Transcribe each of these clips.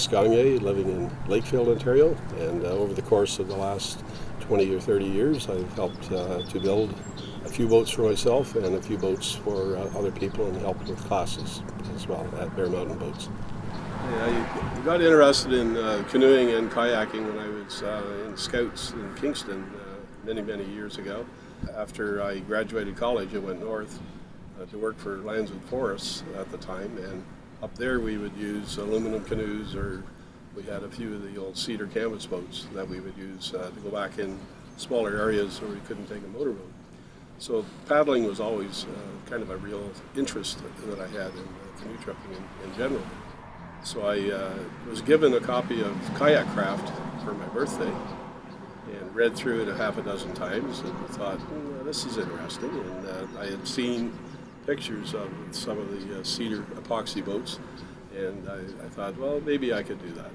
Denis Gagne, living in Lakefield, Ontario, and over the course of the last 20 or 30 years I've helped to build a few boats for myself and a few boats for other people, and helped with classes as well at Bear Mountain Boats. I got interested in canoeing and kayaking when I was in Scouts in Kingston many years ago. After I graduated college, I went north to work for Lands and Forests at the time, and up there we would use aluminum canoes, or we had a few of the old cedar canvas boats that we would use to go back in smaller areas where we couldn't take a motorboat. So paddling was always kind of a real interest that I had in canoe tripping in general. So I was given a copy of Canoecraft for my birthday and read through it a half a dozen times and thought, this is interesting. And I had seen pictures of some of the cedar epoxy boats, and I thought, well, maybe I could do that.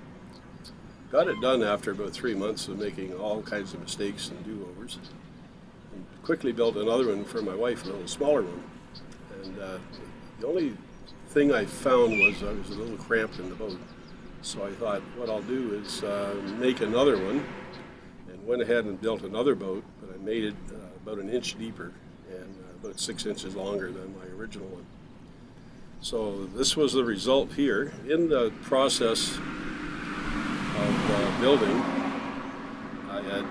Got it done after about 3 months of making all kinds of mistakes and do-overs. And quickly built another one for my wife, a little smaller one. And the only thing I found was I was a little cramped in the boat. So I thought what I'll do is make another one, and went ahead and built another boat, but I made it about an inch deeper and about 6 inches longer than my original one. So this was the result here. In the process of building, I had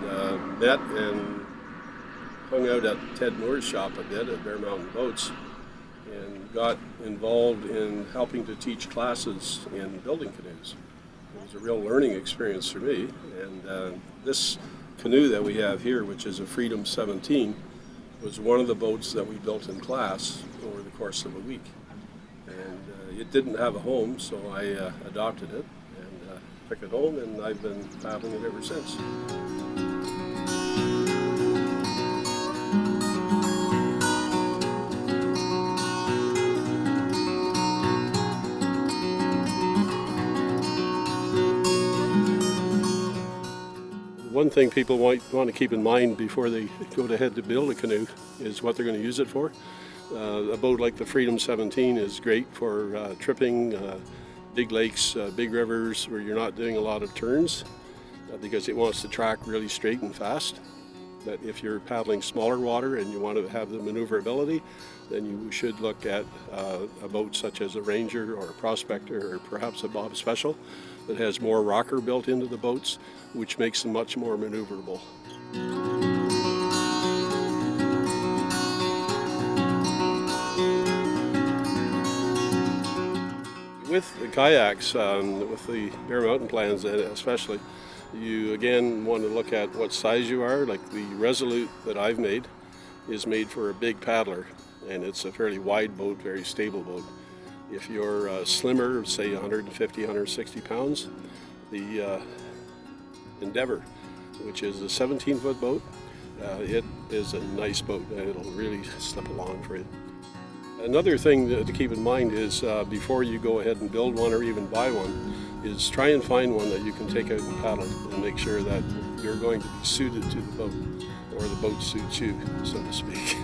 met and hung out at Ted Moore's shop a bit at Bear Mountain Boats, and got involved in helping to teach classes in building canoes. It was a real learning experience for me, and this canoe that we have here, which is a Freedom 17, was one of the boats that we built in class over the course of a week. And it didn't have a home, so I adopted it and took it home, and I've been paddling it ever since. One thing people want to keep in mind before they go ahead to build a canoe is what they're going to use it for. A boat like the Freedom 17 is great for tripping, big lakes, big rivers where you're not doing a lot of turns because it wants to track really straight and fast. But if you're paddling smaller water and you want to have the maneuverability, then you should look at a boat such as a Ranger or a Prospector or perhaps a Bob Special that has more rocker built into the boats, which makes them much more maneuverable. With the kayaks, with the Bear Mountain plans especially, you again want to look at what size you are. Like the Resolute that I've made is made for a big paddler, and it's a fairly wide boat, very stable boat. If you're slimmer, say 150, 160 pounds, the Endeavor, which is a 17-foot boat, it is a nice boat, and it'll really slip along for you. Another thing to keep in mind is before you go ahead and build one or even buy one, is try and find one that you can take out and paddle, and make sure that you're going to be suited to the boat, or the boat suits you, so to speak.